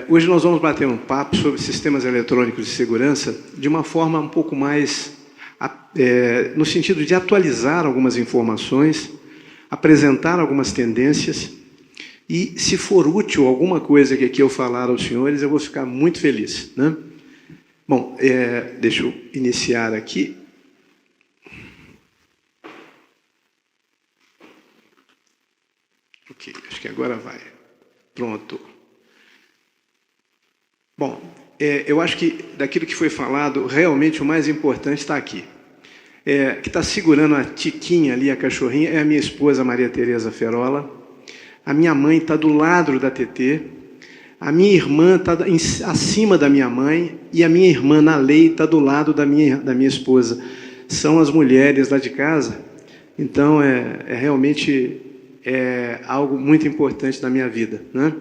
Hoje nós vamos bater um papo sobre sistemas eletrônicos de segurança de uma forma um pouco mais, no sentido de atualizar algumas informações, apresentar algumas tendências e, se for útil alguma coisa que aqui eu falar aos senhores, eu vou ficar muito feliz, né? Bom, deixa eu iniciar aqui. Ok, acho que agora vai. Pronto. Bom, eu acho que daquilo que foi falado, realmente o mais importante está aqui. Que está segurando a Tiquinha ali, a cachorrinha, é a minha esposa Maria Tereza Ferola. A minha mãe está do lado da TT. A minha irmã está acima da minha mãe. E a minha irmã, Nalei, está do lado da minha esposa. São as mulheres lá de casa. Então, realmente algo muito importante na minha vida, né?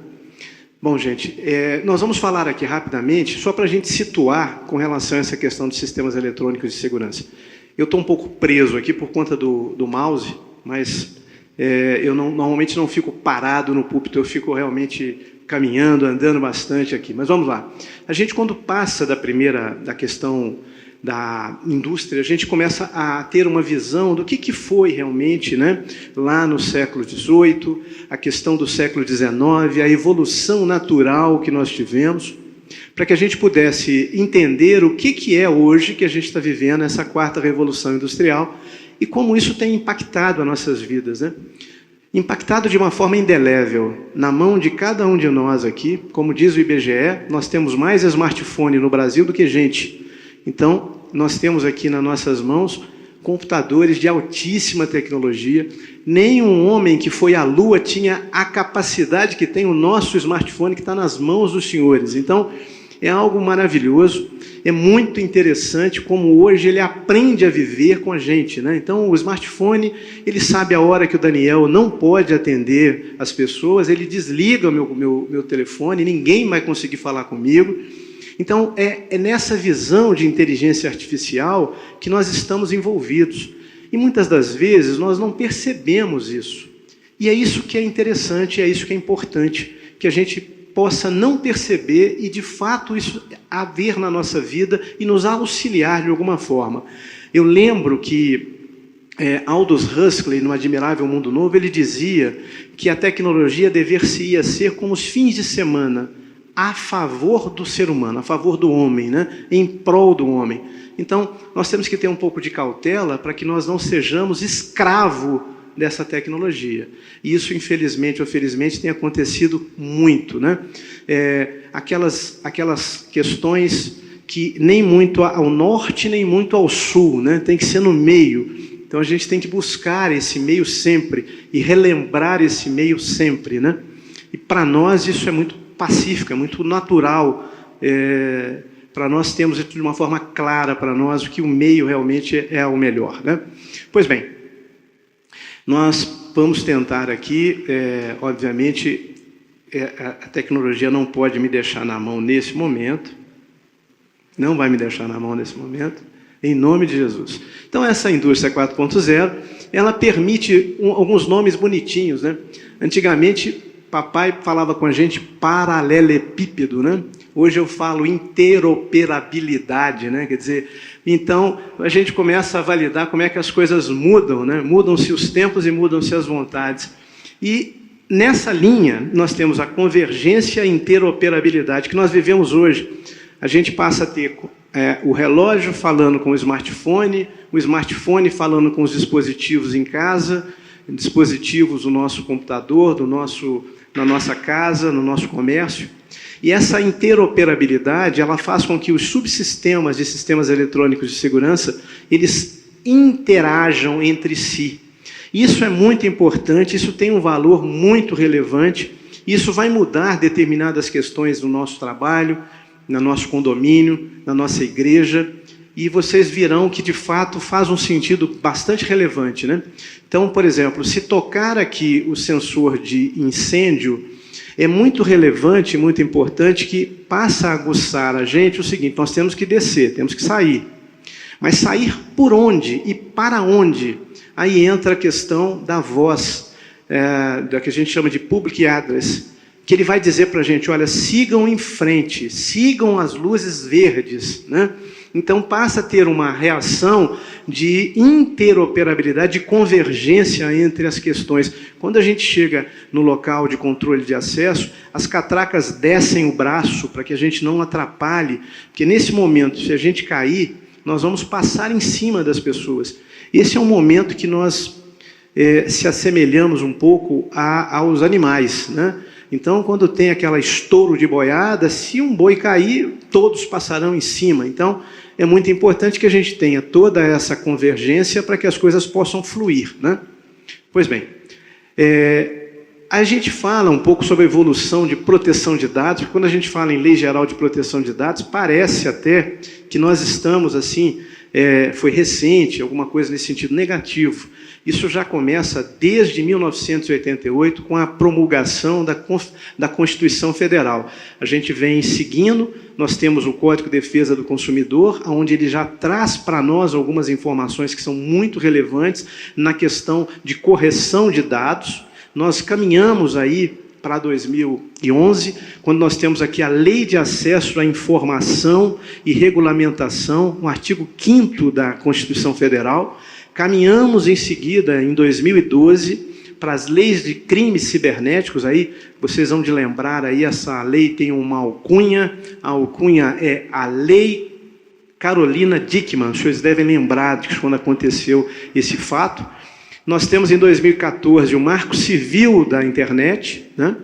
Bom, gente, nós vamos falar aqui rapidamente, só para a gente situar com relação a essa questão de sistemas eletrônicos de segurança. Eu estou um pouco preso aqui por conta do mouse, mas eu normalmente não fico parado no púlpito, eu fico realmente caminhando, andando bastante aqui. Mas vamos lá. A gente, quando passa da questão da indústria, a gente começa a ter uma visão do que foi realmente, né, lá no século XVIII, a questão do século XIX, a evolução natural que nós tivemos, para que a gente pudesse entender o que é hoje que a gente está vivendo, essa quarta revolução industrial, e como isso tem impactado as nossas vidas, né? Impactado de uma forma indelével na mão de cada um de nós aqui. Como diz o IBGE, nós temos mais smartphone no Brasil do que gente. Então, nós temos aqui nas nossas mãos computadores de altíssima tecnologia. Nenhum homem que foi à Lua tinha a capacidade que tem o nosso smartphone, que está nas mãos dos senhores. Então, é algo maravilhoso, é muito interessante como hoje ele aprende a viver com a gente, né? Então, o smartphone, ele sabe a hora que o Daniel não pode atender as pessoas, ele desliga o meu telefone, ninguém vai conseguir falar comigo. Então, é nessa visão de inteligência artificial que nós estamos envolvidos. E muitas das vezes nós não percebemos isso. E é isso que é interessante, é isso que é importante, que a gente possa não perceber e, de fato, isso haver na nossa vida e nos auxiliar de alguma forma. Eu lembro que Aldous Huxley, no Admirável Mundo Novo, ele dizia que a tecnologia deveria ser como os fins de semana, a favor do ser humano, a favor do homem, né? Em prol do homem. Então, nós temos que ter um pouco de cautela para que nós não sejamos escravo dessa tecnologia. E isso, infelizmente ou felizmente, tem acontecido muito, né? Aquelas questões que nem muito ao norte, nem muito ao sul, né? Tem que ser no meio. Então, a gente tem que buscar esse meio sempre e relembrar esse meio sempre, né? E, para nós, isso é muito pacífico, é muito natural. Para nós temos de uma forma clara para nós o que o meio realmente é o melhor, né? Pois bem, nós vamos tentar aqui, obviamente, a tecnologia não pode me deixar na mão nesse momento, não vai me deixar na mão nesse momento, em nome de Jesus. Então, essa indústria 4.0, ela permite alguns nomes bonitinhos, né? Antigamente, papai falava com a gente paralelepípedo, né? Hoje eu falo interoperabilidade, né? Quer dizer, então a gente começa a validar como é que as coisas mudam, né? Mudam-se os tempos e mudam-se as vontades. E nessa linha nós temos a convergência e interoperabilidade que nós vivemos hoje. A gente passa a ter o relógio falando com o smartphone falando com os dispositivos em casa, dispositivos do nosso computador, na nossa casa, no nosso comércio. E essa interoperabilidade, ela faz com que os subsistemas de sistemas eletrônicos de segurança, eles interajam entre si. Isso é muito importante, isso tem um valor muito relevante, isso vai mudar determinadas questões do nosso trabalho, no nosso condomínio, na nossa igreja, e vocês virão que, de fato, faz um sentido bastante relevante, né? Então, por exemplo, se tocar aqui o sensor de incêndio, é muito relevante, muito importante, que passa a aguçar a gente o seguinte: nós temos que descer, temos que sair. Mas sair por onde e para onde? Aí entra a questão da voz, da que a gente chama de public address, que ele vai dizer para a gente, olha, sigam em frente, sigam as luzes verdes, né? Então passa a ter uma reação de interoperabilidade, de convergência entre as questões. Quando a gente chega no local de controle de acesso, as catracas descem o braço para que a gente não atrapalhe, porque nesse momento, se a gente cair, nós vamos passar em cima das pessoas. Esse é um momento que nós se assemelhamos um pouco aos animais, né? Então, quando tem aquela estouro de boiada, se um boi cair, todos passarão em cima. Então, é muito importante que a gente tenha toda essa convergência para que as coisas possam fluir, né? Pois bem, a gente fala um pouco sobre a evolução de proteção de dados, porque quando a gente fala em Lei Geral de Proteção de Dados, parece até que nós estamos, assim, foi recente, alguma coisa nesse sentido negativo. Isso já começa desde 1988, com a promulgação da Constituição Federal. A gente vem seguindo, nós temos o Código de Defesa do Consumidor, onde ele já traz para nós algumas informações que são muito relevantes na questão de correção de dados. Nós caminhamos aí para 2011, quando nós temos aqui a Lei de Acesso à Informação e Regulamentação, o artigo 5º da Constituição Federal. Caminhamos em seguida, em 2012, para as leis de crimes cibernéticos. Aí vocês vão de lembrar, aí essa lei tem uma alcunha, a alcunha é a Lei Carolina Dickmann. Os senhores devem lembrar de quando aconteceu esse fato. Nós temos em 2014 o Marco Civil da Internet, né?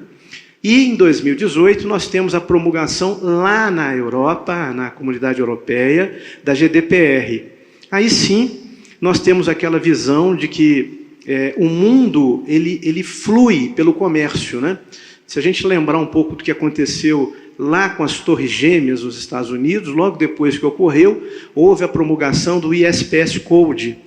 E em 2018 nós temos a promulgação lá na Europa, na Comunidade Europeia, da GDPR. Aí sim, nós temos aquela visão de que o mundo ele flui pelo comércio, né? Se a gente lembrar um pouco do que aconteceu lá com as Torres Gêmeas nos Estados Unidos, logo depois que ocorreu, houve a promulgação do ISPS Code.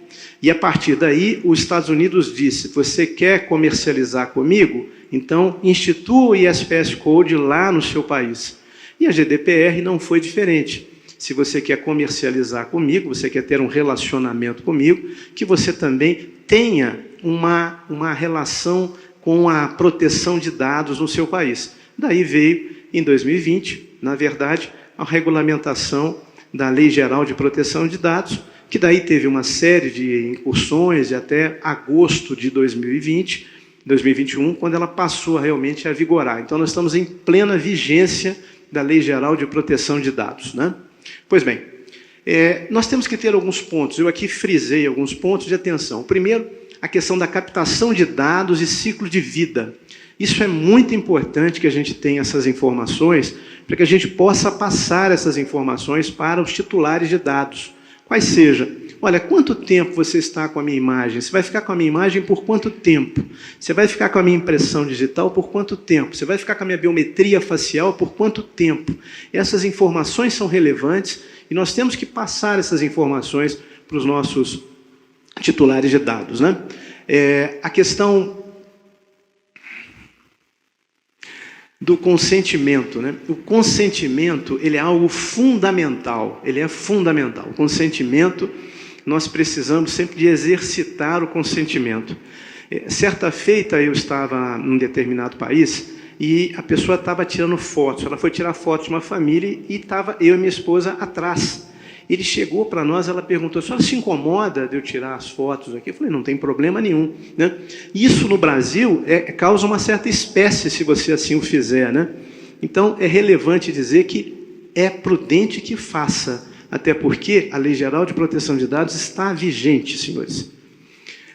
E a partir daí, os Estados Unidos disse, você quer comercializar comigo? Então, institua o ISPS Code lá no seu país. E a GDPR não foi diferente. Se você quer comercializar comigo, você quer ter um relacionamento comigo, que você também tenha uma relação com a proteção de dados no seu país. Daí veio, em 2020, na verdade, a regulamentação da Lei Geral de Proteção de Dados, que daí teve uma série de incursões e até agosto de 2021, quando ela passou realmente a vigorar. Então, nós estamos em plena vigência da Lei Geral de Proteção de Dados, né? Pois bem, nós temos que ter alguns pontos. Eu aqui frisei alguns pontos de atenção. O primeiro, a questão da captação de dados e ciclo de vida. Isso é muito importante que a gente tenha essas informações, para que a gente possa passar essas informações para os titulares de dados. Quais seja, olha, quanto tempo você está com a minha imagem? Você vai ficar com a minha imagem por quanto tempo? Você vai ficar com a minha impressão digital por quanto tempo? Você vai ficar com a minha biometria facial por quanto tempo? Essas informações são relevantes e nós temos que passar essas informações para os nossos titulares de dados, né? A questão do consentimento, né? O consentimento, ele é algo fundamental, ele é fundamental. O consentimento, nós precisamos sempre de exercitar o consentimento. Certa feita, eu estava num determinado país e a pessoa estava tirando fotos, ela foi tirar fotos de uma família e estava eu e minha esposa atrás. Ele chegou para nós, ela perguntou, a senhora se incomoda de eu tirar as fotos aqui? Eu falei, não tem problema nenhum, né? Isso no Brasil causa uma certa espécie, se você assim o fizer, né? Então, é relevante dizer que é prudente que faça, até porque a Lei Geral de Proteção de Dados está vigente, senhores.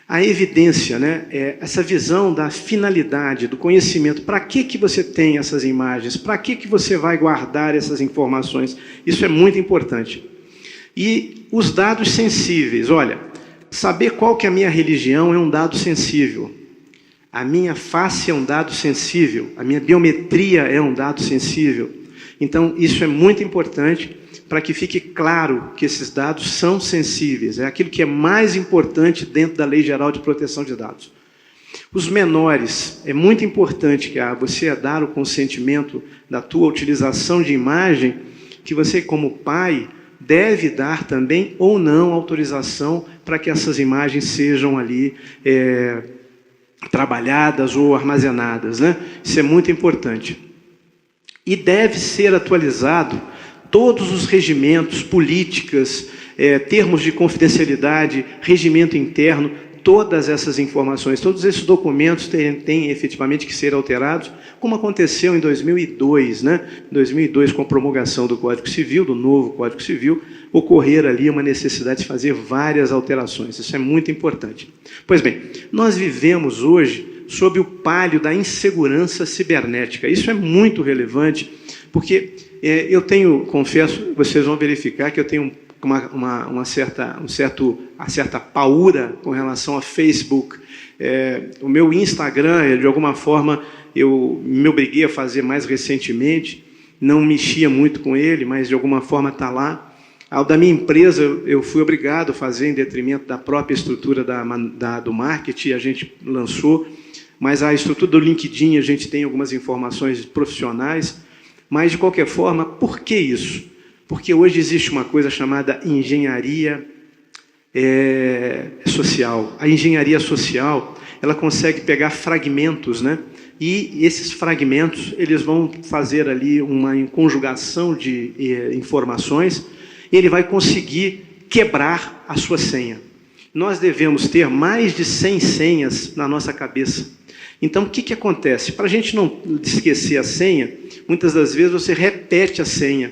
A evidência, né? Essa visão da finalidade, do conhecimento, para que você tem essas imagens? Para que você vai guardar essas informações? Isso é muito importante. E os dados sensíveis, olha, saber qual que é a minha religião é um dado sensível. A minha face é um dado sensível. A minha biometria é um dado sensível. Então, isso é muito importante para que fique claro que esses dados são sensíveis. É aquilo que é mais importante dentro da Lei Geral de Proteção de Dados. Os menores, é muito importante que você dar o consentimento da tua utilização de imagem, que você, como pai, deve dar também ou não autorização para que essas imagens sejam ali trabalhadas ou armazenadas, né? Isso é muito importante. E deve ser atualizado todos os regimentos, políticas, termos de confidencialidade, regimento interno, todas essas informações, todos esses documentos têm efetivamente que ser alterados, como aconteceu em 2002, né? Em 2002, com a promulgação do Código Civil, do novo Código Civil, ocorrer ali uma necessidade de fazer várias alterações. Isso é muito importante. Pois bem, nós vivemos hoje sob o palio da insegurança cibernética. Isso é muito relevante, porque eu tenho, confesso, vocês vão verificar que eu tenho uma certa paura com relação a Facebook. O meu Instagram, de alguma forma, eu me obriguei a fazer mais recentemente, não mexia muito com ele, mas de alguma forma está lá. Ao da minha empresa, eu fui obrigado a fazer em detrimento da própria estrutura do marketing, a gente lançou, mas a estrutura do LinkedIn, a gente tem algumas informações profissionais, mas, de qualquer forma, por que isso? Porque hoje existe uma coisa chamada engenharia social. A engenharia social, ela consegue pegar fragmentos, né? E esses fragmentos, eles vão fazer ali uma conjugação de informações, e ele vai conseguir quebrar a sua senha. Nós devemos ter mais de 100 senhas na nossa cabeça. Então, o que acontece? Para a gente não esquecer a senha, muitas das vezes você repete a senha.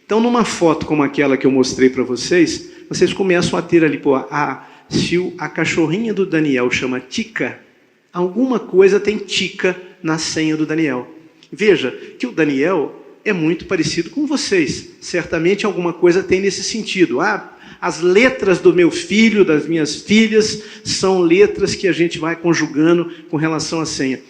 Então, numa foto como aquela que eu mostrei para vocês, vocês começam a ter ali, se a cachorrinha do Daniel chama Tica, alguma coisa tem Tica na senha do Daniel. Veja que o Daniel é muito parecido com vocês. Certamente alguma coisa tem nesse sentido. As letras do meu filho, das minhas filhas, são letras que a gente vai conjugando com relação à senha.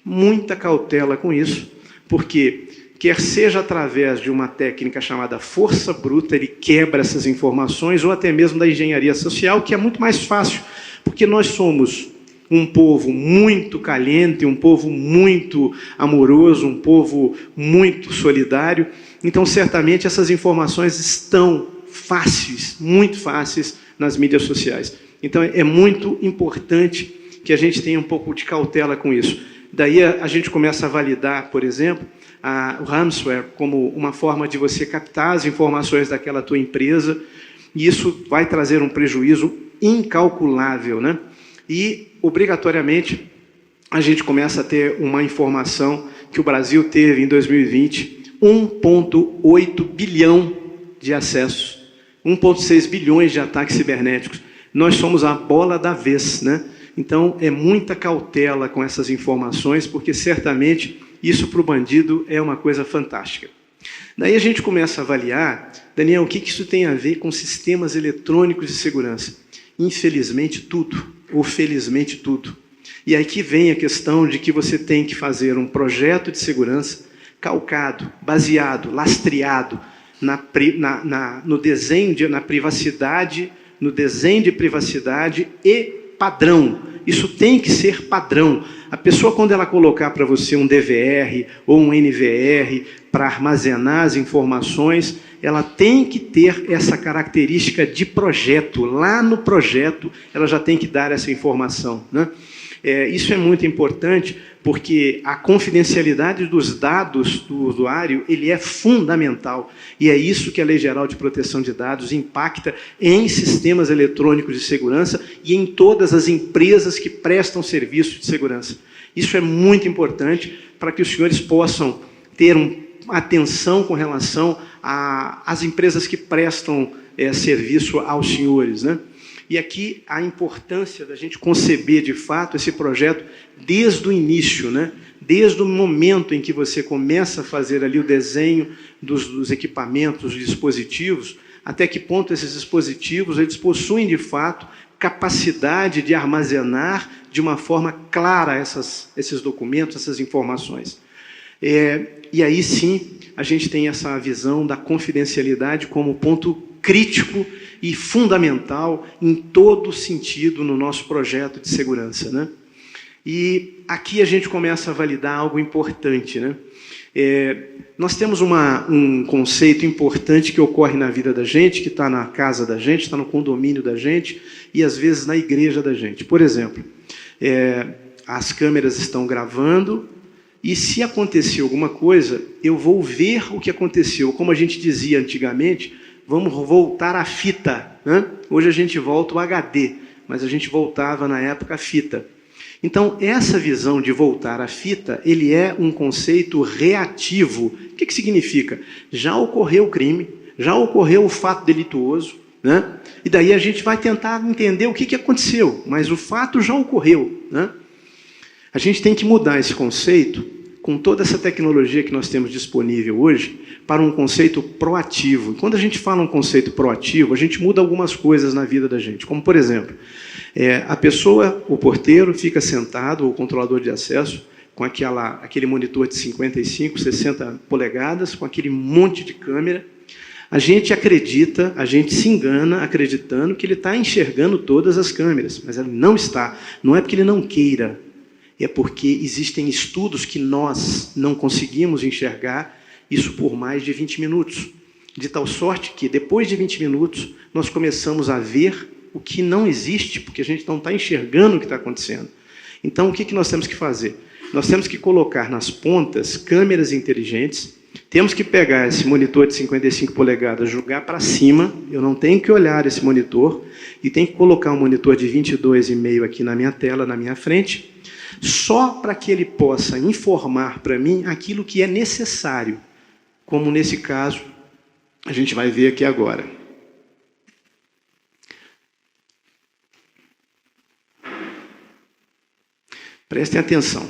Muita cautela com isso, porque quer seja através de uma técnica chamada força bruta, ele quebra essas informações, ou até mesmo da engenharia social, que é muito mais fácil, porque nós somos um povo muito caliente, um povo muito amoroso, um povo muito solidário. Então, certamente, essas informações estão fáceis, muito fáceis nas mídias sociais. Então, é muito importante que a gente tenha um pouco de cautela com isso. Daí a gente começa a validar, por exemplo, o ransomware como uma forma de você captar as informações daquela tua empresa, e isso vai trazer um prejuízo incalculável, né? E, obrigatoriamente, a gente começa a ter uma informação que o Brasil teve, em 2020, 1,8 bilhão de acessos, 1,6 bilhões de ataques cibernéticos. Nós somos a bola da vez, né? Então, é muita cautela com essas informações, porque, certamente, isso para o bandido é uma coisa fantástica. Daí a gente começa a avaliar, Daniel, o que isso tem a ver com sistemas eletrônicos de segurança? Infelizmente, tudo. Ou felizmente, tudo. E aqui vem a questão de que você tem que fazer um projeto de segurança calcado, baseado, lastreado no desenho na privacidade, no desenho de privacidade e padrão. Isso tem que ser padrão. A pessoa, quando ela colocar para você um DVR ou um NVR para armazenar as informações, ela tem que ter essa característica de projeto. Lá no projeto, ela já tem que dar essa informação, né? Isso é muito importante, porque a confidencialidade dos dados do usuário, ele é fundamental. E é isso que a Lei Geral de Proteção de Dados impacta em sistemas eletrônicos de segurança e em todas as empresas que prestam serviço de segurança. Isso é muito importante para que os senhores possam ter atenção com relação às empresas que prestam serviço aos senhores, né? E aqui a importância da gente conceber, de fato, esse projeto desde o início, né? Desde o momento em que você começa a fazer ali o desenho dos equipamentos, dos dispositivos, até que ponto esses dispositivos eles possuem, de fato, capacidade de armazenar de uma forma clara esses documentos, essas informações. E aí sim, a gente tem essa visão da confidencialidade como ponto crítico e fundamental em todo sentido no nosso projeto de segurança, né? E aqui a gente começa a validar algo importante, né? Nós temos um conceito importante que ocorre na vida da gente, que está na casa da gente, está no condomínio da gente e, às vezes, na igreja da gente. Por exemplo, as câmeras estão gravando, e se acontecer alguma coisa, eu vou ver o que aconteceu. Como a gente dizia antigamente, vamos voltar à fita, né? Hoje a gente volta o HD, mas a gente voltava na época a fita. Então, essa visão de voltar à fita, ele é um conceito reativo. O que significa? Já ocorreu o crime, já ocorreu o fato delituoso, né? E daí a gente vai tentar entender o que aconteceu, mas o fato já ocorreu, né? A gente tem que mudar esse conceito, com toda essa tecnologia que nós temos disponível hoje, para um conceito proativo. Quando a gente fala um conceito proativo, a gente muda algumas coisas na vida da gente, como, por exemplo, a pessoa, o porteiro, fica sentado, ou o controlador de acesso, com aquele monitor de 55, 60 polegadas, com aquele monte de câmera. A gente acredita, a gente se engana acreditando que ele está enxergando todas as câmeras, mas ele não está. Não é porque ele não queira, é porque existem estudos que nós não conseguimos enxergar isso por mais de 20 minutos. De tal sorte que, depois de 20 minutos, nós começamos a ver o que não existe, porque a gente não está enxergando o que está acontecendo. Então, o que nós temos que fazer? Nós temos que colocar nas pontas câmeras inteligentes, temos que pegar esse monitor de 55 polegadas, jogar para cima, eu não tenho que olhar esse monitor, e tenho que colocar um monitor de 22,5 aqui na minha tela, na minha frente, só para que ele possa informar para mim aquilo que é necessário, como nesse caso, a gente vai ver aqui agora. Prestem atenção.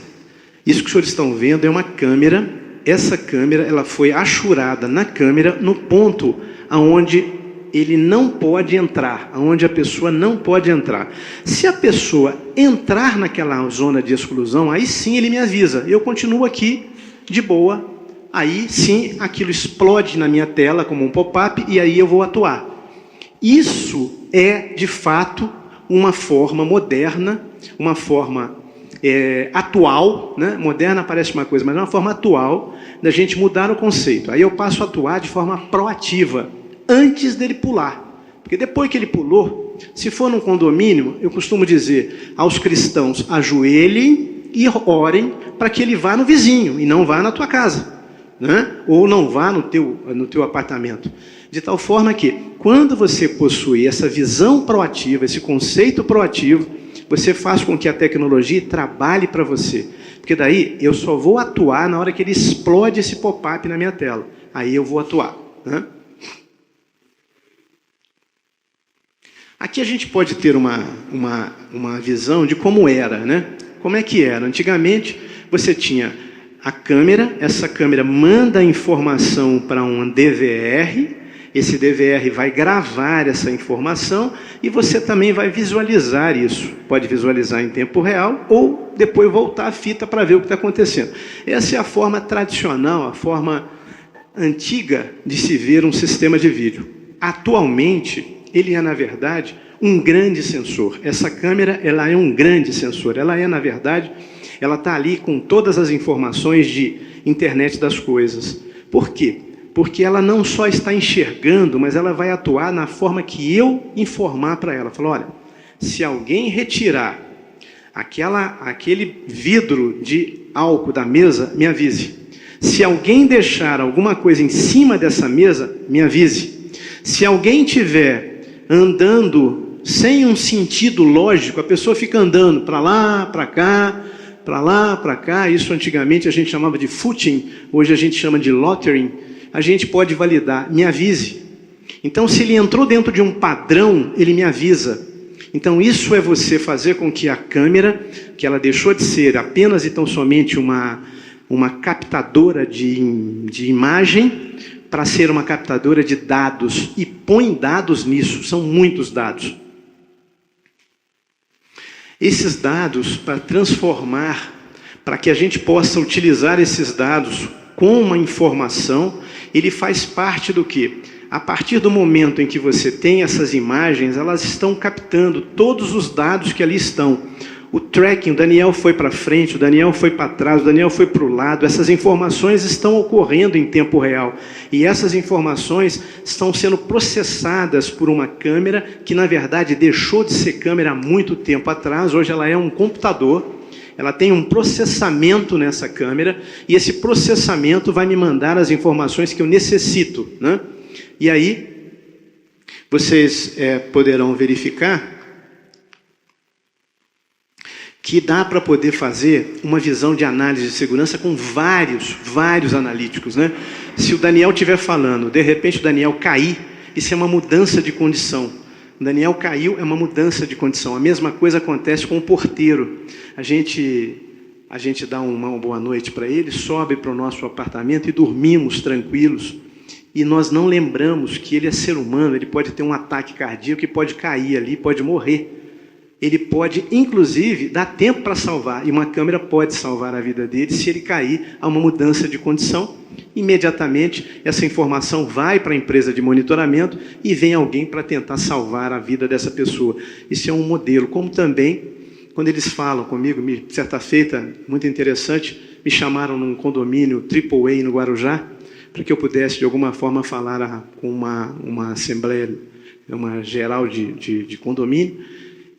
Isso que os senhores estão vendo é uma câmera. Essa câmera ela foi achurada na câmera no ponto onde ele não pode entrar, onde a pessoa não pode entrar. Se a pessoa entrar naquela zona de exclusão, aí sim ele me avisa. Eu continuo aqui, de boa, aí sim aquilo explode na minha tela como um pop-up e aí eu vou atuar. Isso é, de fato, uma forma moderna, uma forma atual, né? Moderna parece uma coisa, mas é uma forma atual da gente mudar o conceito. Aí eu passo a atuar de forma proativa, antes dele pular. Porque depois que ele pulou, se for num condomínio, eu costumo dizer aos cristãos, ajoelhem e orem para que ele vá no vizinho e não vá na tua casa, né? Ou não vá no teu apartamento. De tal forma que, quando você possui essa visão proativa, esse conceito proativo, você faz com que a tecnologia trabalhe para você. Porque daí eu só vou atuar na hora que ele explode esse pop-up na minha tela. Aí eu vou atuar, né? Aqui a gente pode ter uma visão de como era, né? Como é que era? Antigamente, você tinha a câmera, essa câmera manda a informação para um DVR, esse DVR vai gravar essa informação e você também vai visualizar isso. Pode visualizar em tempo real ou depois voltar a fita para ver o que está acontecendo. Essa é a forma tradicional, a forma antiga de se ver um sistema de vídeo. Atualmente, ele é, na verdade, um grande sensor. Essa câmera ela é um grande sensor. Ela é, na verdade, ela está ali com todas as informações de internet das coisas. Por quê? Porque ela não só está enxergando, mas ela vai atuar na forma que eu informar para ela. Fala, olha, se alguém retirar aquele vidro de álcool da mesa, me avise. Se alguém deixar alguma coisa em cima dessa mesa, me avise. Se alguém estiver andando sem um sentido lógico, a pessoa fica andando para lá, para cá, para lá, para cá. Isso antigamente a gente chamava de footing, hoje a gente chama de loitering. A gente pode validar, me avise. Então, se ele entrou dentro de um padrão, ele me avisa. Então, isso é você fazer com que a câmera, que ela deixou de ser apenas e tão somente uma captadora de imagem, para ser uma captadora de dados, e põe dados nisso, são muitos dados. Esses dados, para transformar, para que a gente possa utilizar esses dados com uma informação, ele faz parte do quê? A partir do momento em que você tem essas imagens, elas estão captando todos os dados que ali estão. O tracking, o Daniel foi para frente, o Daniel foi para trás, o Daniel foi para o lado. Essas informações estão ocorrendo em tempo real. E essas informações estão sendo processadas por uma câmera que, na verdade, deixou de ser câmera há muito tempo atrás. Hoje ela é um computador. Ela tem um processamento nessa câmera, e esse processamento vai me mandar as informações que eu necessito, né? E aí, vocês poderão verificar que dá para poder fazer uma visão de análise de segurança com vários analíticos, né? Se o Daniel estiver falando, de repente o Daniel cair, isso é uma mudança de condição. O Daniel caiu, é uma mudança de condição. A mesma coisa acontece com o porteiro. A gente dá uma boa noite para ele, sobe para o nosso apartamento e dormimos tranquilos. E nós não lembramos que ele é ser humano, ele pode ter um ataque cardíaco, que pode cair ali, pode morrer. Ele pode, inclusive, dar tempo para salvar, e uma câmera pode salvar a vida dele se ele cair a uma mudança de condição. Imediatamente, essa informação vai para a empresa de monitoramento e vem alguém para tentar salvar a vida dessa pessoa. Isso é um modelo, como também, quando eles falam comigo, certa feita, muito interessante, me chamaram num condomínio AAA no Guarujá, para que eu pudesse, de alguma forma, falar com uma assembleia, uma geral de condomínio.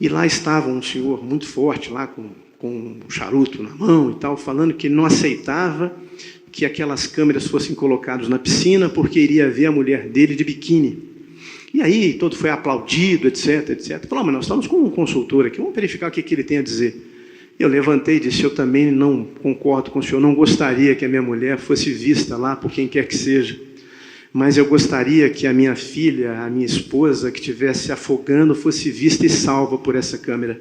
E lá estava um senhor muito forte, lá com um charuto na mão e tal, falando que não aceitava que aquelas câmeras fossem colocadas na piscina, porque iria ver a mulher dele de biquíni. E aí, todo foi aplaudido, etc. Falou, mas nós estamos com um consultor aqui, vamos verificar o que ele tem a dizer. Eu levantei e disse, eu também não concordo com o senhor, não gostaria que a minha mulher fosse vista lá por quem quer que seja. Mas eu gostaria que a minha filha, a minha esposa, que estivesse se afogando, fosse vista e salva por essa câmera.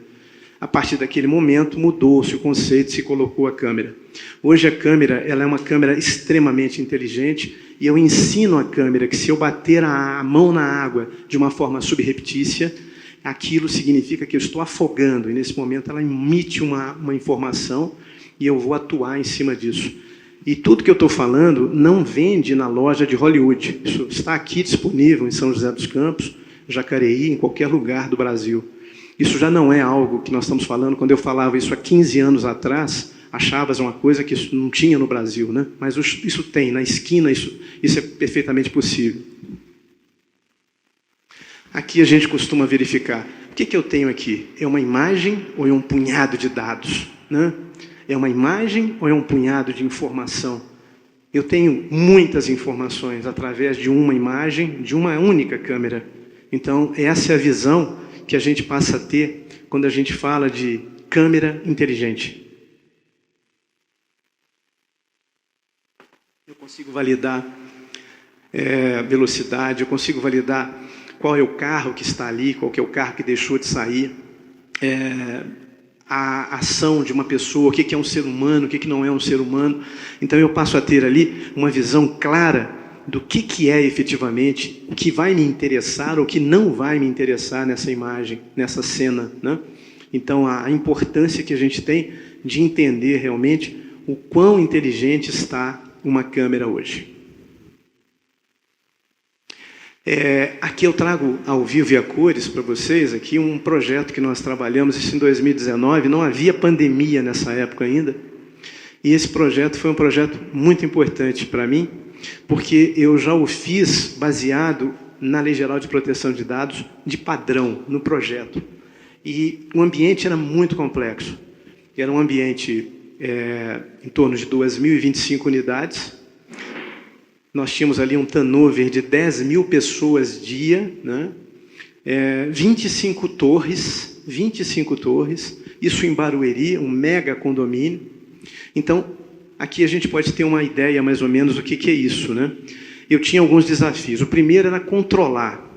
A partir daquele momento, mudou-se o conceito, se colocou a câmera. Hoje a câmera ela é uma câmera extremamente inteligente, e eu ensino a câmera que se eu bater a mão na água de uma forma subreptícia, aquilo significa que eu estou afogando, e nesse momento ela emite uma informação, e eu vou atuar em cima disso. E tudo que eu estou falando não vende na loja de Hollywood. Isso está aqui disponível em São José dos Campos, Jacareí, em qualquer lugar do Brasil. Isso já não é algo que nós estamos falando. Quando eu falava isso há 15 anos atrás, achavas uma coisa que isso não tinha no Brasil, né? Mas isso tem, na esquina, isso é perfeitamente possível. Aqui a gente costuma verificar. O que eu tenho aqui? É uma imagem ou é um punhado de dados, né? É uma imagem ou é um punhado de informação? Eu tenho muitas informações através de uma imagem, de uma única câmera. Então, essa é a visão que a gente passa a ter quando a gente fala de câmera inteligente. Eu consigo validar velocidade, eu consigo validar qual é o carro que está ali, qual que é o carro que deixou de sair, a ação de uma pessoa, o que é um ser humano, o que não é um ser humano. Então eu passo a ter ali uma visão clara do que é efetivamente, o que vai me interessar ou o que não vai me interessar nessa imagem, nessa cena, né? Então a importância que a gente tem de entender realmente o quão inteligente está uma câmera hoje. Aqui eu trago ao vivo e a cores para vocês aqui um projeto que nós trabalhamos, isso em 2019, não havia pandemia nessa época ainda, e esse projeto foi um projeto muito importante para mim, porque eu já o fiz baseado na Lei Geral de Proteção de Dados de padrão, no projeto. E o ambiente era muito complexo. Era um ambiente em torno de 2.025 unidades. Nós tínhamos ali um turnover de 10 mil pessoas dia, né? 25 torres, isso em Barueri, um mega condomínio. Então, aqui a gente pode ter uma ideia mais ou menos do que é isso, né? Eu tinha alguns desafios. O primeiro era controlar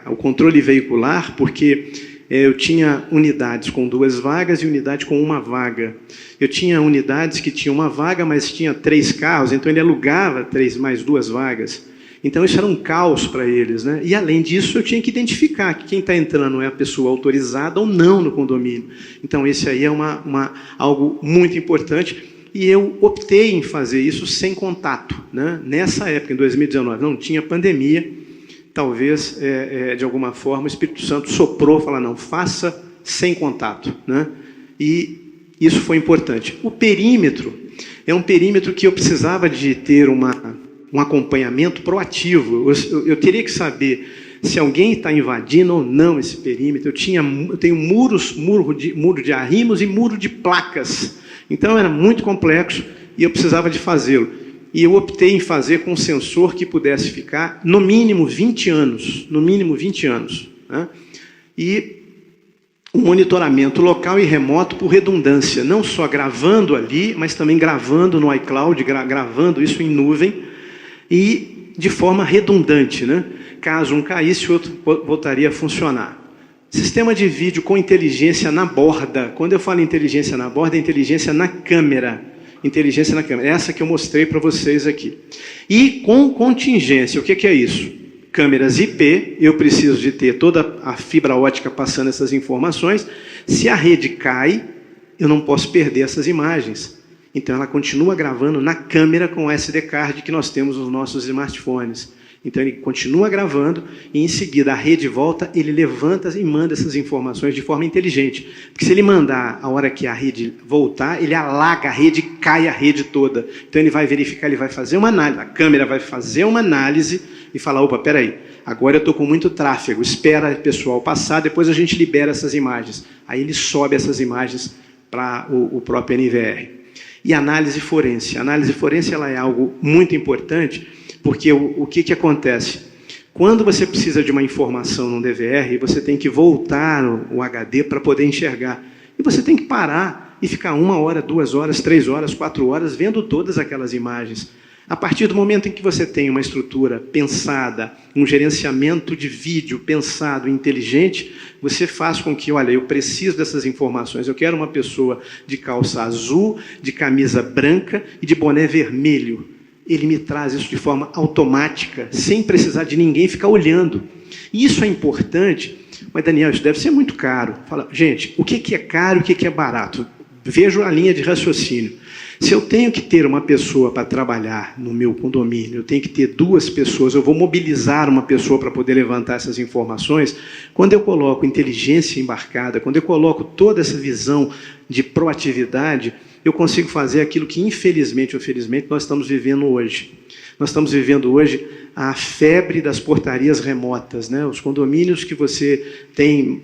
o controle veicular, porque eu tinha unidades com 2 vagas e unidade com 1 vaga. Eu tinha unidades que tinham 1 vaga, mas tinha 3 carros, então ele alugava 3 mais 2 vagas. Então isso era um caos para eles, né? E além disso, eu tinha que identificar que quem está entrando é a pessoa autorizada ou não no condomínio. Então esse aí é algo muito importante. E eu optei em fazer isso sem contato, né? Nessa época, em 2019, não tinha pandemia. Talvez, de alguma forma, o Espírito Santo soprou, falou, não, faça sem contato, né? E isso foi importante. O perímetro é um perímetro que eu precisava de ter um acompanhamento proativo. Eu teria que saber se alguém está invadindo ou não esse perímetro. Eu tenho muro de arrimos e muro de placas. Então era muito complexo e eu precisava de fazê-lo. E eu optei em fazer com um sensor que pudesse ficar no mínimo 20 anos. No mínimo 20 anos. Né? E um monitoramento local e remoto por redundância, não só gravando ali, mas também gravando no iCloud, gravando isso em nuvem, e de forma redundante, né? Caso um caísse, o outro voltaria a funcionar. Sistema de vídeo com inteligência na borda. Quando eu falo inteligência na borda, é inteligência na câmera. Inteligência na câmera. Essa que eu mostrei para vocês aqui. E com contingência. O que é isso? Câmeras IP, eu preciso de ter toda a fibra ótica passando essas informações. Se a rede cai, eu não posso perder essas imagens. Então ela continua gravando na câmera com o SD card que nós temos nos nossos smartphones. Então ele continua gravando e em seguida a rede volta, ele levanta e manda essas informações de forma inteligente. Porque se ele mandar a hora que a rede voltar, ele alaga a rede e cai a rede toda. Então ele vai verificar, ele vai fazer uma análise, a câmera vai fazer uma análise e falar, opa, peraí, agora eu estou com muito tráfego, espera o pessoal passar, depois a gente libera essas imagens. Aí ele sobe essas imagens para o próprio NVR. E análise forense. A análise forense ela é algo muito importante, porque o que acontece? Quando você precisa de uma informação num DVR, você tem que voltar o HD para poder enxergar. E você tem que parar e ficar 1 hora, 2 horas, 3 horas, 4 horas vendo todas aquelas imagens. A partir do momento em que você tem uma estrutura pensada, um gerenciamento de vídeo pensado, inteligente, você faz com que, olha, eu preciso dessas informações, eu quero uma pessoa de calça azul, de camisa branca e de boné vermelho. Ele me traz isso de forma automática, sem precisar de ninguém ficar olhando. E isso é importante, mas, Daniel, isso deve ser muito caro. Fala, gente, o que é caro e o que é barato? Vejo a linha de raciocínio. Se eu tenho que ter uma pessoa para trabalhar no meu condomínio, eu tenho que ter 2 pessoas, eu vou mobilizar uma pessoa para poder levantar essas informações, quando eu coloco inteligência embarcada, quando eu coloco toda essa visão de proatividade, eu consigo fazer aquilo que, infelizmente ou felizmente, nós estamos vivendo hoje. Nós estamos vivendo hoje a febre das portarias remotas, né? Os condomínios que você tem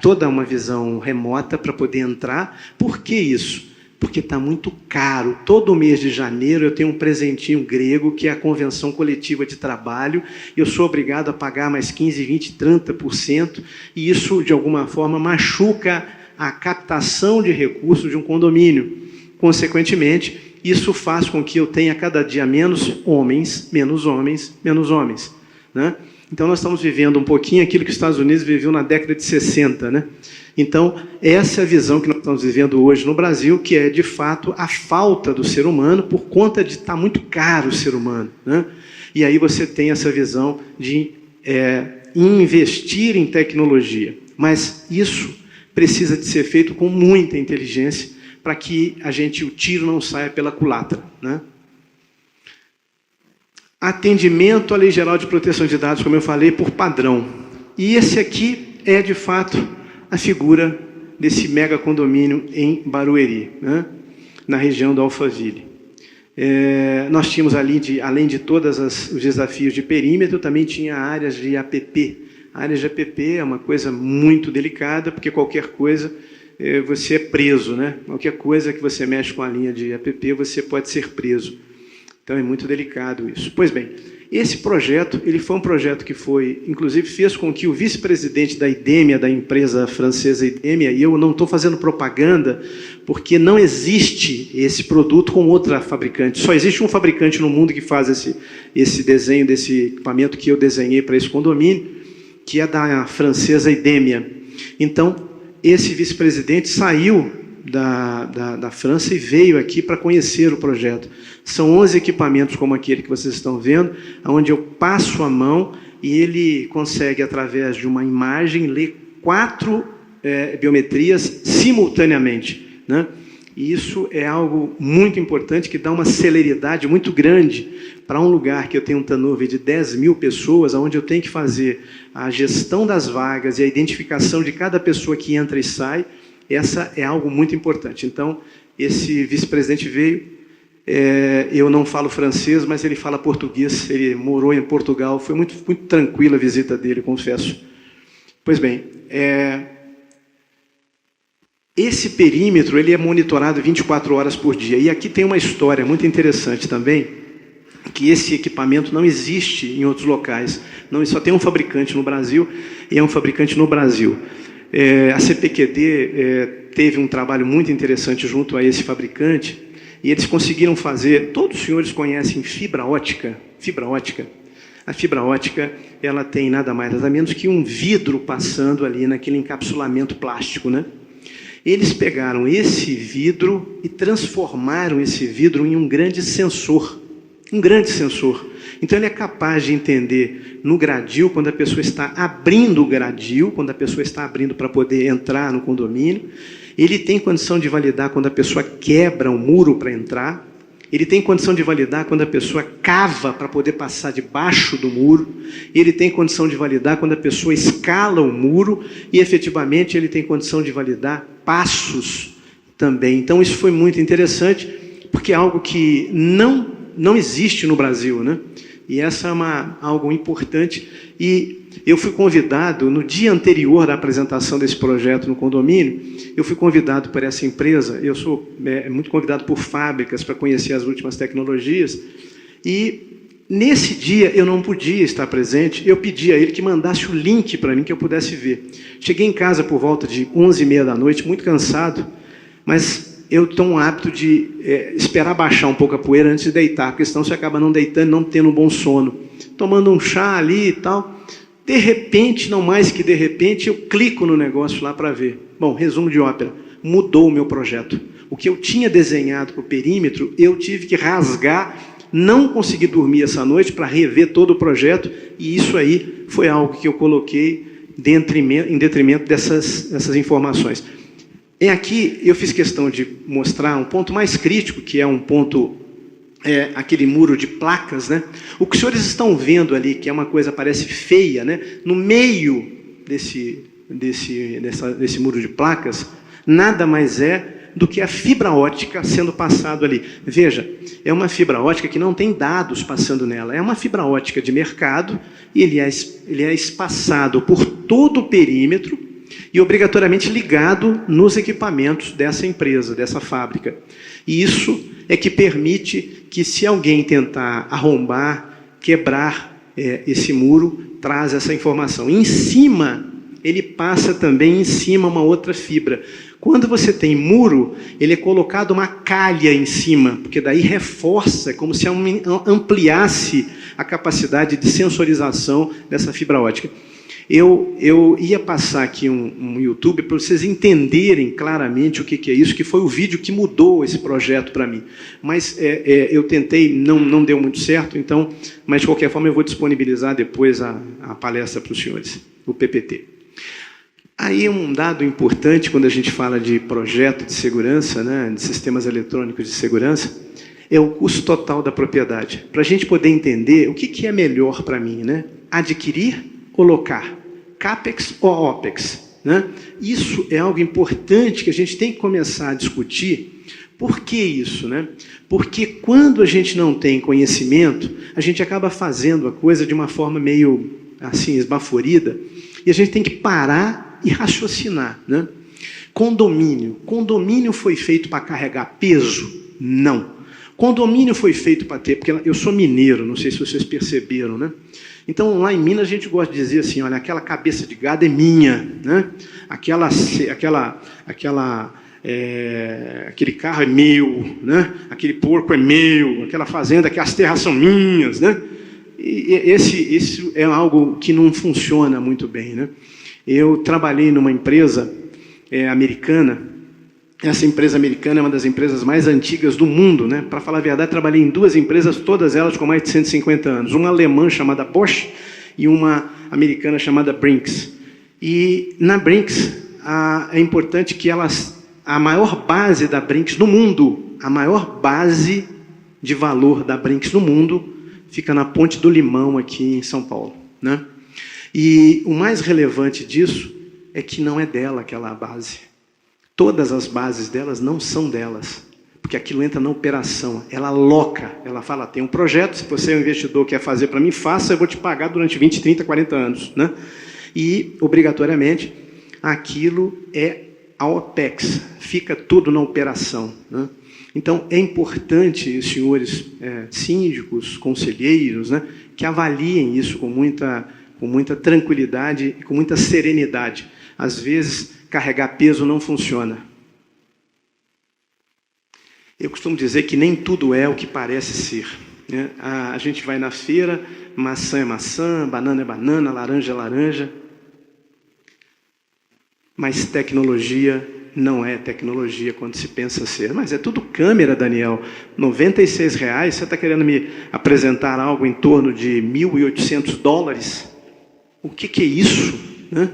toda uma visão remota para poder entrar. Por que isso? Porque está muito caro. Todo mês de janeiro eu tenho um presentinho grego, que é a convenção coletiva de trabalho, e eu sou obrigado a pagar mais 15, 20, 30%, e isso, de alguma forma, machuca a captação de recursos de um condomínio. Consequentemente, isso faz com que eu tenha cada dia menos homens, né? Então, nós estamos vivendo um pouquinho aquilo que os Estados Unidos viveu na década de 60, né? Então, essa é a visão que nós estamos vivendo hoje no Brasil, que é, de fato, a falta do ser humano por conta de estar muito caro o ser humano, né? E aí você tem essa visão de investir em tecnologia. Mas isso precisa de ser feito com muita inteligência para que o tiro não saia pela culatra, né? Atendimento à Lei Geral de Proteção de Dados, como eu falei, por padrão. E esse aqui é, de fato, a figura desse mega condomínio em Barueri, né? Na região do Alphaville. Nós tínhamos ali, além de todos os desafios de perímetro, também tinha áreas de APP. Áreas de APP é uma coisa muito delicada, porque qualquer coisa você é preso, né? Qualquer coisa que você mexe com a linha de APP, você pode ser preso. Então é muito delicado isso. Pois bem, esse projeto, ele foi um projeto que inclusive fez com que o vice-presidente da IDEMIA, da empresa francesa IDEMIA, e eu não estou fazendo propaganda, porque não existe esse produto com outra fabricante. Só existe um fabricante no mundo que faz esse desenho desse equipamento que eu desenhei para esse condomínio, que é da francesa IDEMIA. Então, esse vice-presidente saiu da França e veio aqui para conhecer o projeto. São 11 equipamentos como aquele que vocês estão vendo, onde eu passo a mão e ele consegue, através de uma imagem, ler 4 biometrias simultaneamente, né? E isso é algo muito importante, que dá uma celeridade muito grande para um lugar que eu tenho um turnover de 10 mil pessoas, onde eu tenho que fazer a gestão das vagas e a identificação de cada pessoa que entra e sai. Essa é algo muito importante. Então, esse vice-presidente veio, Eu não falo francês, mas ele fala português. Ele morou em Portugal. Foi muito, muito tranquila a visita dele, confesso. Pois bem, esse perímetro ele é monitorado 24 horas por dia. E aqui tem uma história muito interessante também, que esse equipamento não existe em outros locais. Não, só tem um fabricante no Brasil, e é um fabricante no Brasil. A CPQD teve um trabalho muito interessante junto a esse fabricante, e eles conseguiram fazer... Todos os senhores conhecem fibra ótica? Fibra ótica. A fibra ótica, ela tem nada mais, nada menos que um vidro passando ali naquele encapsulamento plástico, né? Eles pegaram esse vidro e transformaram esse vidro em um grande sensor. Um grande sensor. Então, ele é capaz de entender no gradil, quando a pessoa está abrindo o gradil, quando a pessoa está abrindo para poder entrar no condomínio. Ele tem condição de validar quando a pessoa quebra um muro para entrar. Ele tem condição de validar quando a pessoa cava para poder passar debaixo do muro. Ele tem condição de validar quando a pessoa escala o muro. E, efetivamente, ele tem condição de validar passos também. Então, isso foi muito interessante, porque é algo que não existe no Brasil, né? E essa é algo importante. E eu fui convidado, no dia anterior da apresentação desse projeto no condomínio, eu fui convidado por essa empresa. Eu sou muito convidado por fábricas para conhecer as últimas tecnologias. E nesse dia eu não podia estar presente. Eu pedi a ele que mandasse o link para mim, que eu pudesse ver. Cheguei em casa por volta de 11h30 da noite, muito cansado, mas eu tenho um hábito de esperar baixar um pouco a poeira antes de deitar, porque senão você acaba não deitando, não tendo um bom sono. Tomando um chá ali e tal. De repente, não mais que de repente, eu clico no negócio lá para ver. Bom, resumo de ópera, mudou o meu projeto. O que eu tinha desenhado para o perímetro, eu tive que rasgar, não consegui dormir essa noite para rever todo o projeto, e isso aí foi algo que eu coloquei em detrimento dessas informações. Aqui eu fiz questão de mostrar um ponto mais crítico, que é um ponto, aquele muro de placas, né? O que os senhores estão vendo ali, que é uma coisa parece feia, né? No meio desse muro de placas, nada mais é do que a fibra ótica sendo passado ali. Veja, é uma fibra ótica que não tem dados passando nela, é uma fibra ótica de mercado, e ele é espaçado por todo o perímetro, e obrigatoriamente ligado nos equipamentos dessa empresa, dessa fábrica. E isso é que permite que, se alguém tentar arrombar, quebrar esse muro, traz essa informação. Em cima, ele passa também em cima uma outra fibra. Quando você tem muro, ele é colocado uma calha em cima, porque daí reforça, como se ampliasse a capacidade de sensorização dessa fibra ótica. Eu ia passar aqui um YouTube para vocês entenderem claramente o que é isso, que foi o vídeo que mudou esse projeto para mim. Mas eu tentei, não deu muito certo, então, mas de qualquer forma eu vou disponibilizar depois a palestra para os senhores, o PPT. Aí um dado importante quando a gente fala de projeto de segurança, né, de sistemas eletrônicos de segurança, é o custo total da propriedade. Para a gente poder entender o que é melhor para mim, né? Adquirir ou locar? CAPEX ou OPEX? Né? Isso é algo importante que a gente tem que começar a discutir. Por que isso? Né? Porque quando a gente não tem conhecimento, a gente acaba fazendo a coisa de uma forma meio assim, esbaforida, e a gente tem que parar e raciocinar. Né? Condomínio. Condomínio foi feito para carregar peso? Não. Condomínio foi feito para ter... Porque eu sou mineiro, não sei se vocês perceberam, né? Então, lá em Minas, a gente gosta de dizer assim, olha, aquela cabeça de gado é minha, né? Aquele carro é meu, né? Aquele porco é meu, aquela fazenda, aquelas terras são minhas, né? Isso é algo que não funciona muito bem, né? Eu trabalhei numa empresa americana. Essa empresa americana é uma das empresas mais antigas do mundo, né? Para falar a verdade, trabalhei em duas empresas, todas elas com mais de 150 anos. Uma alemã chamada Bosch e uma americana chamada Brinks. E na Brinks, é importante que a maior base da Brinks no mundo, a maior base de valor da Brinks no mundo, fica na Ponte do Limão, aqui em São Paulo, né? E o mais relevante disso é que não é dela aquela base. Todas as bases delas não são delas. porque aquilo entra na operação, ela aloca, ela fala, tem um projeto, se você é um investidor quer fazer para mim, faça, eu vou te pagar durante 20, 30, 40 anos. Né? E, obrigatoriamente, aquilo é a OPEX, fica tudo na operação. Né? Então, é importante, os senhores síndicos, conselheiros, né, que avaliem isso com muita tranquilidade e com muita serenidade. Às vezes, carregar peso não funciona. Eu costumo dizer que nem tudo é o que parece ser. Né? A gente vai na feira, maçã é maçã, banana é banana, laranja é laranja. Mas tecnologia não é tecnologia quando se pensa ser. Mas é tudo câmera, Daniel. R$ 96,00, você está querendo me apresentar algo em torno de $1.800? O que é isso? Né?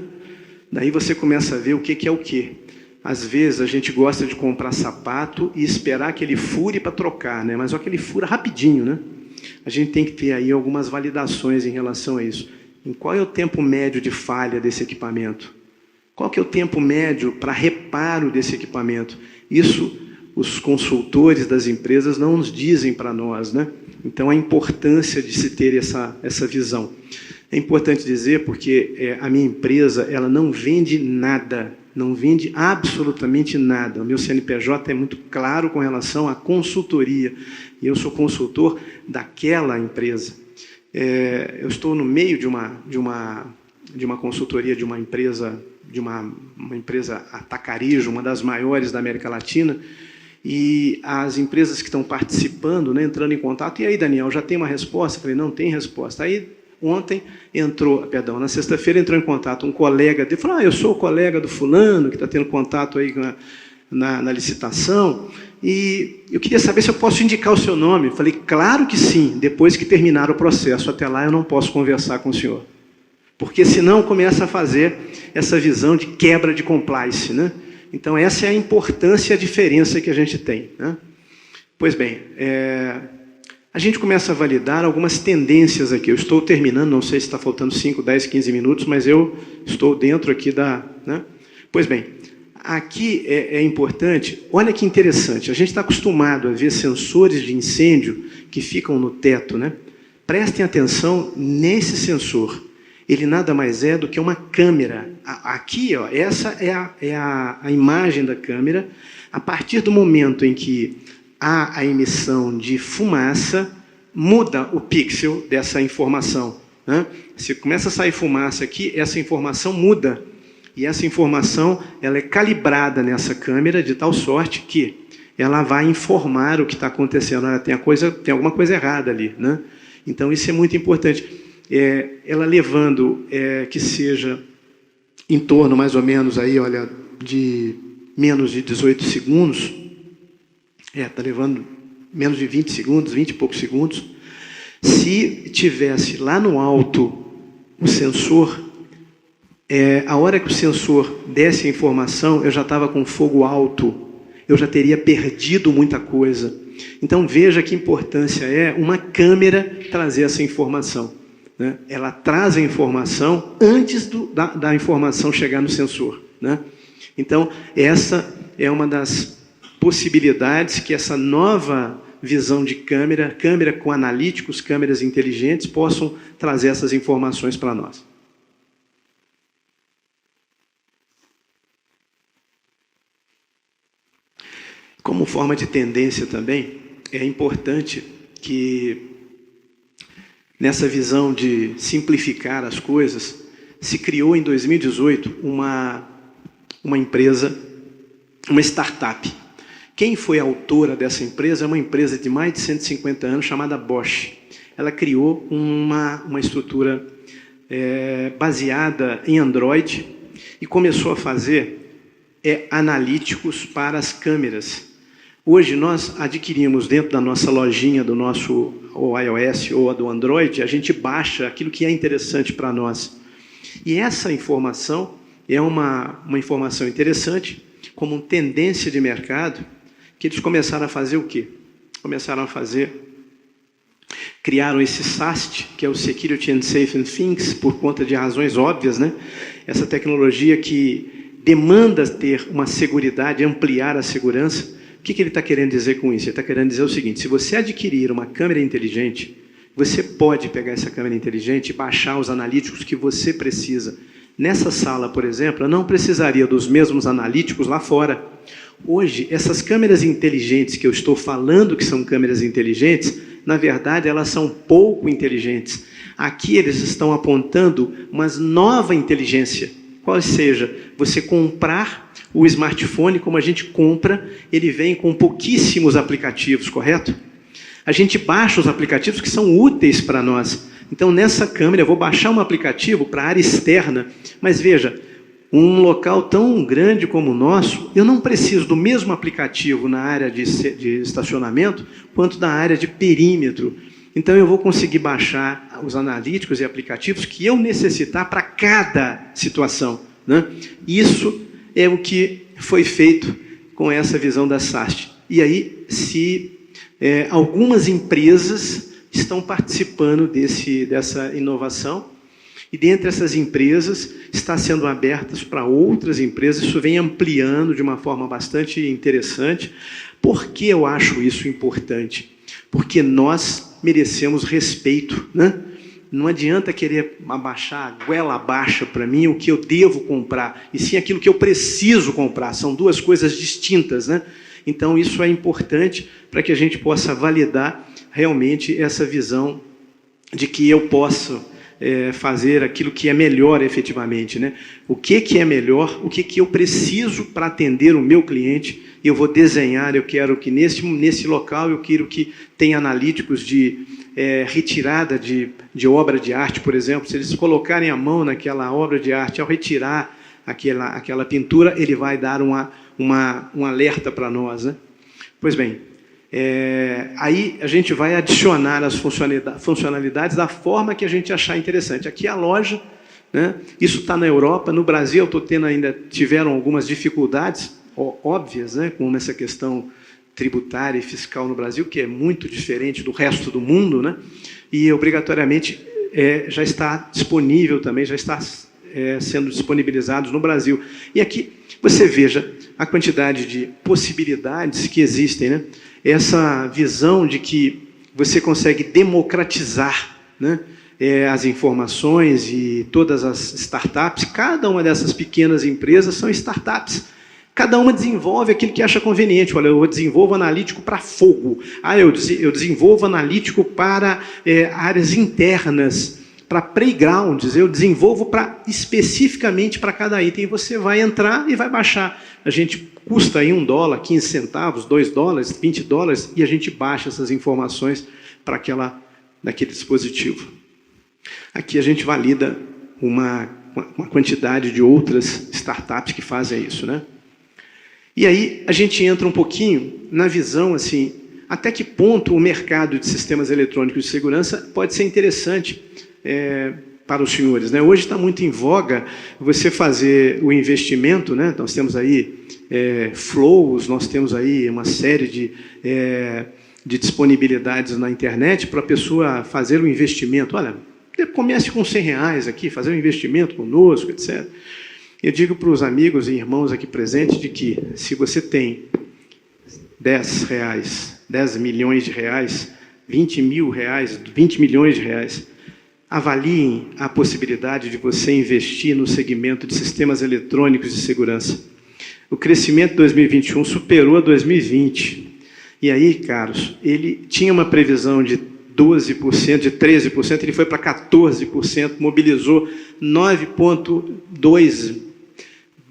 Daí você começa a ver o que é o quê. Às vezes a gente gosta de comprar sapato e esperar que ele fure para trocar, né? Mas só que ele fura rapidinho, né? A gente tem que ter aí algumas validações em relação a isso. Em qual é o tempo médio de falha desse equipamento? Qual que é o tempo médio para reparo desse equipamento? Isso os consultores das empresas não nos dizem para nós, né? Então a importância de se ter essa visão. É importante dizer porque a minha empresa ela não vende nada, não vende absolutamente nada. O meu CNPJ é muito claro com relação à consultoria. E eu sou consultor daquela empresa. Eu estou no meio de uma consultoria de uma empresa, uma empresa atacarejo, uma das maiores da América Latina, e as empresas que estão participando, né, entrando em contato, e aí, Daniel, já tem uma resposta? Eu falei, não tem resposta. Aí, na sexta-feira entrou em contato um colega dele, falou, eu sou o colega do fulano, que está tendo contato aí na licitação, e eu queria saber se eu posso indicar o seu nome. Eu falei, claro que sim, depois que terminar o processo, até lá eu não posso conversar com o senhor. Porque senão começa a fazer essa visão de quebra de compliance. Né? Então essa é a importância e a diferença que a gente tem. Né? Pois bem, a gente começa a validar algumas tendências aqui. Eu estou terminando, não sei se está faltando 5, 10, 15 minutos, mas eu estou dentro aqui da... Né? Pois bem, aqui é importante, olha que interessante, a gente está acostumado a ver sensores de incêndio que ficam no teto. Né? Prestem atenção nesse sensor. Ele nada mais é do que uma câmera. Aqui, ó, essa é a imagem da câmera. A partir do momento em que há a emissão de fumaça, muda o pixel dessa informação. Né? Se começa a sair fumaça aqui, essa informação muda. E essa informação ela é calibrada nessa câmera de tal sorte que ela vai informar o que está acontecendo. Tem alguma coisa errada ali. Né? Então, isso é muito importante. Ela levando que seja em torno, mais ou menos, aí, olha, de menos de 18 segundos, está levando menos de 20 segundos, 20 e poucos segundos. Se tivesse lá no alto o sensor, a hora que o sensor desse a informação, eu já estava com fogo alto, eu já teria perdido muita coisa. Então, veja que importância é uma câmera trazer essa informação. Né? Ela traz a informação antes da informação chegar no sensor. Né? Então, essa é uma das possibilidades que essa nova visão de câmera com analíticos, câmeras inteligentes, possam trazer essas informações para nós. Como forma de tendência também, é importante que nessa visão de simplificar as coisas, se criou em 2018 uma empresa, uma startup. Quem foi a autora dessa empresa é uma empresa de mais de 150 anos chamada Bosch. Ela criou uma estrutura baseada em Android e começou a fazer analíticos para as câmeras. Hoje nós adquirimos dentro da nossa lojinha do nosso ou iOS ou a do Android, a gente baixa aquilo que é interessante para nós. E essa informação é uma informação interessante, como uma tendência de mercado, que eles começaram a fazer o quê? Criaram esse SAST, que é o Security and Safe Things, por conta de razões óbvias, né? Essa tecnologia que demanda ter uma seguridade, ampliar a segurança. O que ele está querendo dizer com isso? Ele está querendo dizer o seguinte: se você adquirir uma câmera inteligente, você pode pegar essa câmera inteligente e baixar os analíticos que você precisa. Nessa sala, por exemplo, eu não precisaria dos mesmos analíticos lá fora. Hoje, essas câmeras inteligentes que eu estou falando que são câmeras inteligentes, na verdade, elas são pouco inteligentes. Aqui eles estão apontando uma nova inteligência. Qual seja, você comprar o smartphone como a gente compra, ele vem com pouquíssimos aplicativos, correto? A gente baixa os aplicativos que são úteis para nós. Então, nessa câmera, eu vou baixar um aplicativo para a área externa. Mas veja, um local tão grande como o nosso, eu não preciso do mesmo aplicativo na área de estacionamento, quanto da área de perímetro. Então, eu vou conseguir baixar os analíticos e aplicativos que eu necessitar para cada situação, né? Isso é o que foi feito com essa visão da SAST. E aí, algumas empresas estão participando dessa inovação, e dentre essas empresas está sendo abertas para outras empresas. Isso vem ampliando de uma forma bastante interessante. Por que eu acho isso importante? Porque nós merecemos respeito, né? Não adianta querer abaixar a goela abaixo para mim o que eu devo comprar, e sim aquilo que eu preciso comprar. São duas coisas distintas, né? Então, isso é importante para que a gente possa validar realmente essa visão de que eu posso fazer aquilo que é melhor efetivamente, né? O que é melhor, o que eu preciso para atender o meu cliente. Eu vou desenhar, eu quero que nesse local, eu quero que tenha analíticos de retirada de obra de arte, por exemplo. Se eles colocarem a mão naquela obra de arte, ao retirar aquela pintura, ele vai dar um alerta para nós, né? Pois bem, aí a gente vai adicionar as funcionalidades da forma que a gente achar interessante. Aqui a loja, né? Isso está na Europa. No Brasil, tiveram algumas dificuldades óbvias, né, com essa questão tributária e fiscal no Brasil, que é muito diferente do resto do mundo, né? E obrigatoriamente já está disponível também, já está sendo disponibilizados no Brasil. E aqui você veja a quantidade de possibilidades que existem, né? Essa visão de que você consegue democratizar, né, as informações e todas as startups. Cada uma dessas pequenas empresas são startups. Cada uma desenvolve aquilo que acha conveniente. Olha, eu desenvolvo analítico para fogo. Eu desenvolvo analítico para áreas internas, para playgrounds. Eu desenvolvo especificamente para cada item. E você vai entrar e vai baixar. A gente custa aí $1, 15 centavos, $2, $20, e a gente baixa essas informações para naquele dispositivo. Aqui a gente valida uma quantidade de outras startups que fazem isso, né? E aí a gente entra um pouquinho na visão, assim, até que ponto o mercado de sistemas eletrônicos de segurança pode ser interessante para os senhores, né? Hoje está muito em voga você fazer o investimento, né? Nós temos aí flows, nós temos aí uma série de disponibilidades na internet para a pessoa fazer o investimento. Olha, comece com R$100 aqui, fazer um investimento conosco, etc. Eu digo para os amigos e irmãos aqui presentes de que, se você tem R$10, 10 milhões de reais, 20 mil reais, 20 milhões de reais, avaliem a possibilidade de você investir no segmento de sistemas eletrônicos de segurança. O crescimento de 2021 superou a 2020. E aí, caros, ele tinha uma previsão de 12%, de 13%, ele foi para 14%, mobilizou 9,2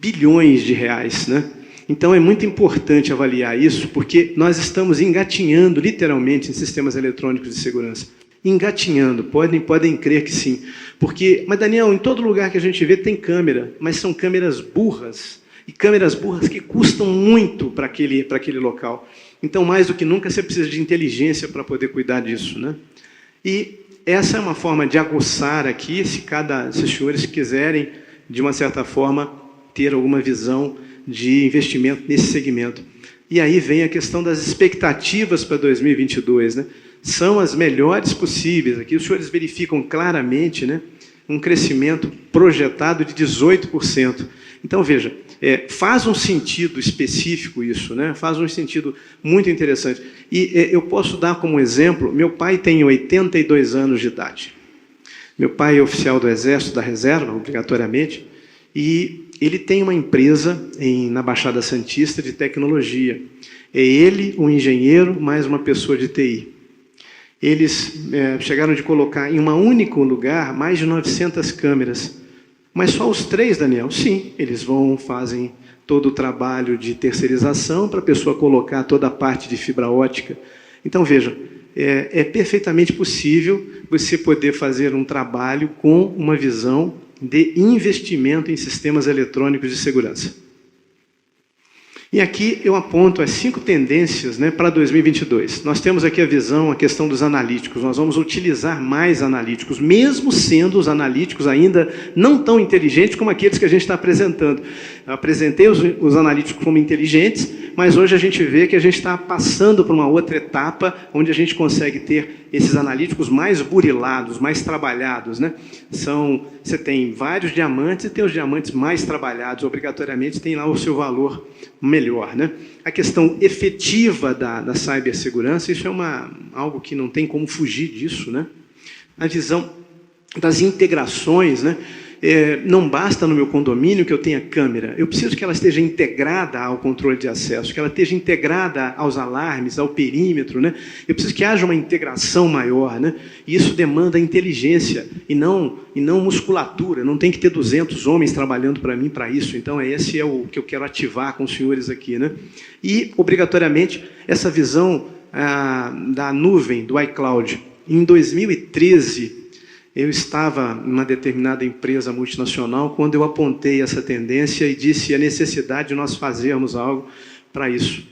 bilhões de reais, né? Então, é muito importante avaliar isso, porque nós estamos engatinhando, literalmente, em sistemas eletrônicos de segurança. Engatinhando, podem crer que sim. Mas, Daniel, em todo lugar que a gente vê tem câmera, mas são câmeras burras, e câmeras burras que custam muito para aquele local. Então, mais do que nunca, você precisa de inteligência para poder cuidar disso, né? E essa é uma forma de aguçar aqui, se os senhores quiserem, de uma certa forma, ter alguma visão de investimento nesse segmento. E aí vem a questão das expectativas para 2022, né? São as melhores possíveis. Aqui os senhores verificam claramente, né, um crescimento projetado de 18%. Então, veja, faz um sentido específico isso, né? Faz um sentido muito interessante. E eu posso dar como exemplo, meu pai tem 82 anos de idade. Meu pai é oficial do Exército, da Reserva, obrigatoriamente, e ele tem uma empresa na Baixada Santista de tecnologia. É ele, um engenheiro, mais uma pessoa de TI. Eles chegaram de colocar em um único lugar mais de 900 câmeras. Mas só os 3, Daniel? Sim, eles fazem todo o trabalho de terceirização para a pessoa colocar toda a parte de fibra ótica. Então, vejam, é perfeitamente possível você poder fazer um trabalho com uma visão de investimento em sistemas eletrônicos de segurança. E aqui eu aponto as 5 tendências, né, para 2022. Nós temos aqui a visão, a questão dos analíticos. Nós vamos utilizar mais analíticos, mesmo sendo os analíticos ainda não tão inteligentes como aqueles que a gente está apresentando. Eu apresentei os analíticos como inteligentes, mas hoje a gente vê que a gente está passando por uma outra etapa, onde a gente consegue ter esses analíticos mais burilados, mais trabalhados, né? Você tem vários diamantes e tem os diamantes mais trabalhados, obrigatoriamente tem lá o seu valor melhor, né? A questão efetiva da cibersegurança, isso é algo que não tem como fugir disso, né? A visão das integrações, né? Não basta no meu condomínio que eu tenha câmera, eu preciso que ela esteja integrada ao controle de acesso, que ela esteja integrada aos alarmes, ao perímetro, né? Eu preciso que haja uma integração maior, né? E isso demanda inteligência e não musculatura, não tem que ter 200 homens trabalhando para mim para isso. Então, esse é o que eu quero ativar com os senhores aqui, né? E, obrigatoriamente, essa visão da nuvem, do iCloud. Em 2013, eu estava numa determinada empresa multinacional quando eu apontei essa tendência e disse a necessidade de nós fazermos algo para isso.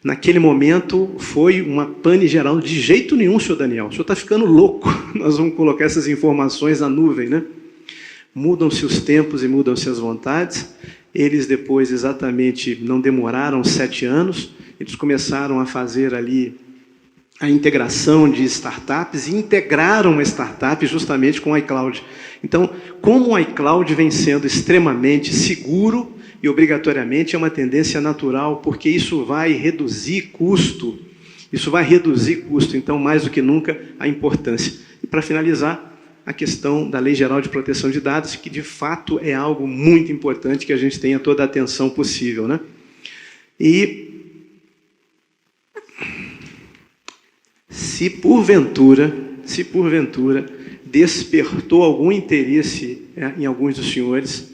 Naquele momento, foi uma pane geral. De jeito nenhum, senhor Daniel, o senhor está ficando louco. Nós vamos colocar essas informações na nuvem, né? Mudam-se os tempos e mudam-se as vontades. Eles depois, exatamente, não demoraram 7 anos. Eles começaram a fazer ali a integração de startups e integraram a startup justamente com o iCloud. Então, como o iCloud vem sendo extremamente seguro e obrigatoriamente é uma tendência natural, porque isso vai reduzir custo. Isso vai reduzir custo, então, mais do que nunca, a importância. E, para finalizar, a questão da Lei Geral de Proteção de Dados, que, de fato, é algo muito importante que a gente tenha toda a atenção possível, né? E se porventura despertou algum interesse em alguns dos senhores,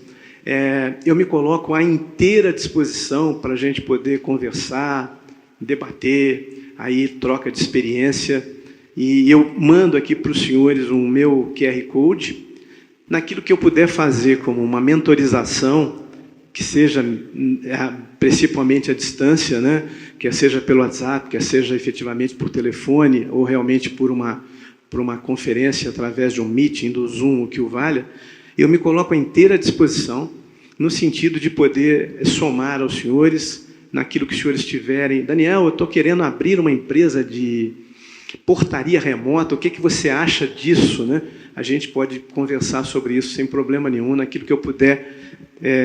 eu me coloco à inteira disposição para a gente poder conversar, debater, aí troca de experiência, e eu mando aqui para os senhores o meu QR Code, naquilo que eu puder fazer como uma mentorização, que seja principalmente à distância, né? Quer seja pelo WhatsApp, quer seja efetivamente por telefone, ou realmente por uma conferência através de um meeting, do Zoom, o que o valha, eu me coloco à inteira disposição, no sentido de poder somar aos senhores, naquilo que os senhores tiverem. Daniel, eu estou querendo abrir uma empresa de portaria remota, o que você acha disso, né? A gente pode conversar sobre isso sem problema nenhum, naquilo que eu puder,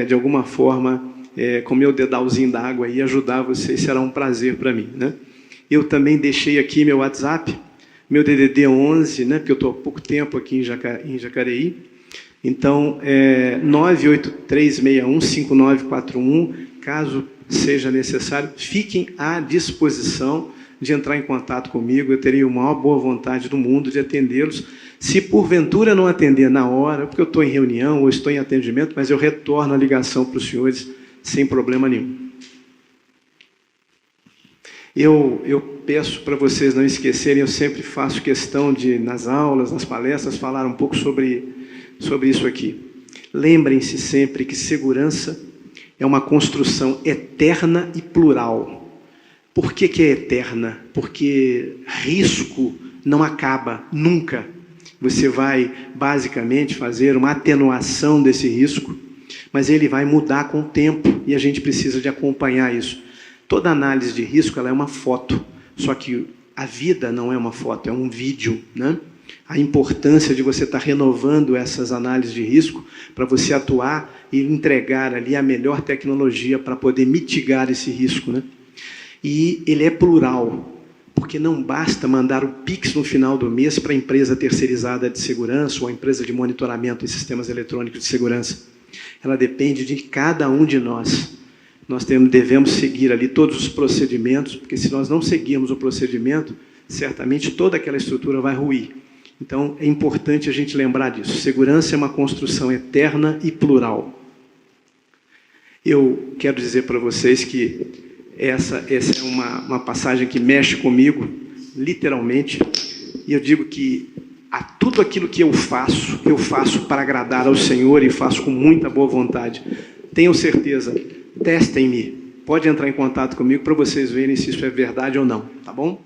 de alguma forma, com meu dedalzinho d'água e ajudar vocês, será um prazer para mim, né? Eu também deixei aqui meu WhatsApp, meu DDD 11, né? Porque eu estou há pouco tempo aqui em Jacareí. Então, 983615941, caso seja necessário, fiquem à disposição de entrar em contato comigo. Eu terei a maior boa vontade do mundo de atendê-los. Se porventura não atender na hora, porque eu estou em reunião ou estou em atendimento, mas eu retorno a ligação para os senhores sem problema nenhum. Eu peço para vocês não esquecerem, eu sempre faço questão de, nas aulas, nas palestras, falar um pouco sobre isso aqui. Lembrem-se sempre que segurança é uma construção eterna e plural. Por que é eterna? Porque risco não acaba, nunca. Você vai, basicamente, fazer uma atenuação desse risco, mas ele vai mudar com o tempo e a gente precisa de acompanhar isso. Toda análise de risco ela é uma foto, só que a vida não é uma foto, é um vídeo, né? a importância de você estar renovando essas análises de risco para você atuar e entregar ali a melhor tecnologia para poder mitigar esse risco, né? E ele é plural, porque não basta mandar o Pix no final do mês para a empresa terceirizada de segurança ou a empresa de monitoramento em sistemas eletrônicos de segurança. Ela depende de cada um de nós. Nós devemos seguir ali todos os procedimentos, porque se nós não seguirmos o procedimento, certamente toda aquela estrutura vai ruir. Então, é importante a gente lembrar disso. Segurança é uma construção eterna e plural. Eu quero dizer para vocês que essa é uma passagem que mexe comigo, literalmente, e eu digo que tudo aquilo que eu faço para agradar ao Senhor e faço com muita boa vontade. Tenham certeza, testem-me. Pode entrar em contato comigo para vocês verem se isso é verdade ou não, tá bom?